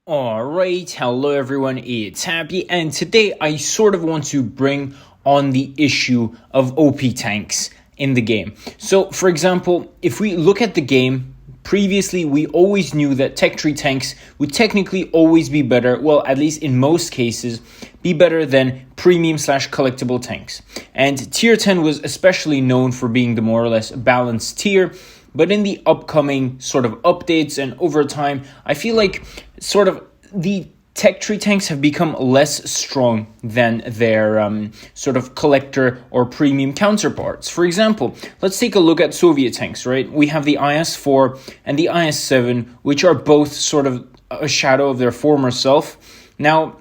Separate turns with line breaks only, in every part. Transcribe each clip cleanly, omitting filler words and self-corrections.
Alright, hello everyone, it's Happy, and today I sort of want to bring on the issue of OP tanks in the game. So, for example, if we look at the game, previously we always knew that tech tree tanks would technically always be better, well, at least in most cases, be better than premium/collectible tanks. And tier 10 was especially known for being the more or less balanced tier. But in the upcoming sort of updates and over time, I feel like sort of the tech tree tanks have become less strong than their sort of collector or premium counterparts. For example, let's take a look at Soviet tanks, right? We have the IS-4 and the IS-7, which are both sort of a shadow of their former self. Now,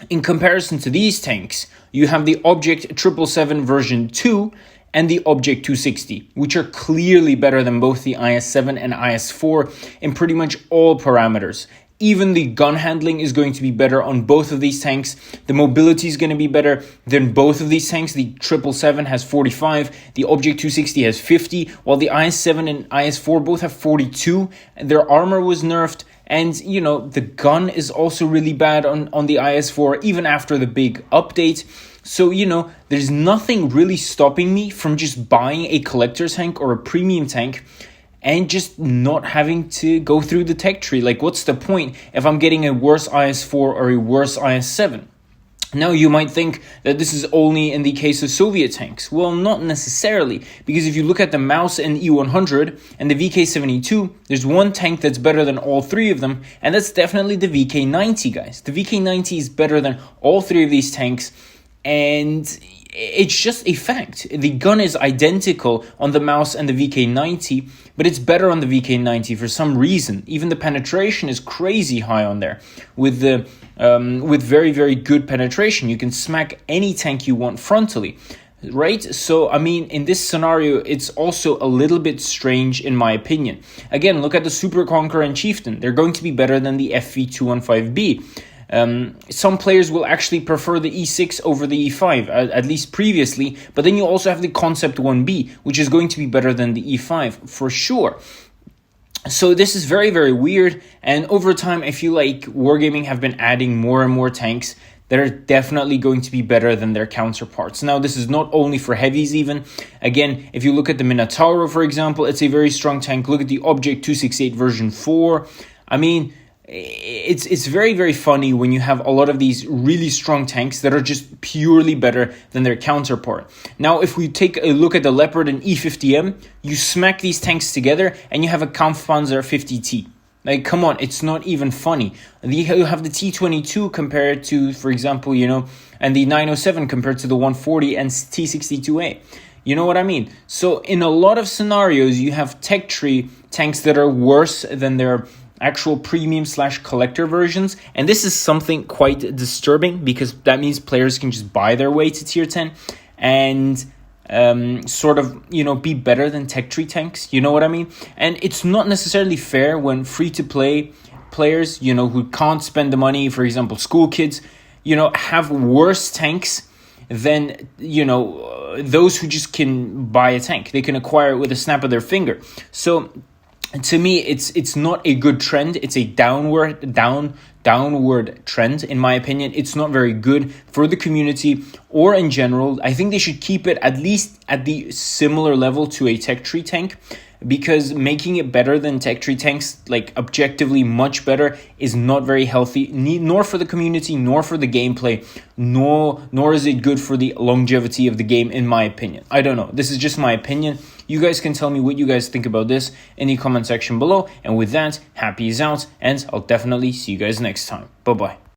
in comparison to these tanks, you have the Object 777 version 2 and the Object 260, which are clearly better than both the IS-7 and IS-4 in pretty much all parameters. Even the gun handling is going to be better on both of these tanks. The mobility is going to be better than both of these tanks. The 777 has 45, the Object 260 has 50, while the IS-7 and IS-4 both have 42. Their armor was nerfed, and, you know, the gun is also really bad on the IS-4, even after the big update. So, you know, there's nothing really stopping me from just buying a collector tank or a premium tank and just not having to go through the tech tree. Like, what's the point if I'm getting a worse IS-4 or a worse IS-7? Now, you might think that this is only in the case of Soviet tanks. Well, not necessarily, because if you look at the Maus and E100 and the VK72, there's one tank that's better than all three of them, and that's definitely the VK90, guys. The VK90 is better than all three of these tanks, and it's just a fact. The gun is identical on the Maus and the VK90, but it's better on the VK90 for some reason. Even the penetration is crazy high on there. With very, very good penetration, you can smack any tank you want frontally, right? So, I mean, in this scenario, it's also a little bit strange in my opinion. Again, look at the Super Conqueror and Chieftain. They're going to be better than the FV215B. Some players will actually prefer the E6 over the E5, at least previously, but then you also have the Concept 1B, which is going to be better than the E5, for sure. So this is very, very weird, and over time I feel like Wargaming have been adding more and more tanks that are definitely going to be better than their counterparts. Now, this is not only for heavies even. Again, if you look at the Minotauro, for example, it's a very strong tank. Look at the Object 268 version 4. I mean, it's very, very funny when you have a lot of these really strong tanks that are just purely better than their counterpart. Now, if we take a look at the Leopard and E50M, you smack these tanks together and you have a Kampfpanzer 50T. Like, come on, it's not even funny. You have the T22 compared to, for example, you know, and the 907 compared to the 140 and T62A. You know what I mean? So in a lot of scenarios, you have tech tree tanks that are worse than their actual premium/collector versions, and this is something quite disturbing because that means players can just buy their way to tier 10 and sort of, you know, be better than tech tree tanks. You know what I mean? And it's not necessarily fair when free-to-play players, you know, who can't spend the money, for example, school kids, you know, have worse tanks than, you know, those who just can buy a tank. They can acquire it with a snap of their finger. So to me, it's not a good trend. It's a downward trend, in my opinion. It's not very good for the community or in general. I think they should keep it at least at the similar level to a tech tree tank, because making it better than tech tree tanks, like objectively much better, is not very healthy, nor for the community, nor for the gameplay, nor is it good for the longevity of the game, in my opinion. I don't know. This is just my opinion. You guys can tell me what you guys think about this in the comment section below. And with that, Happy is out, and I'll definitely see you guys next time. Bye-bye.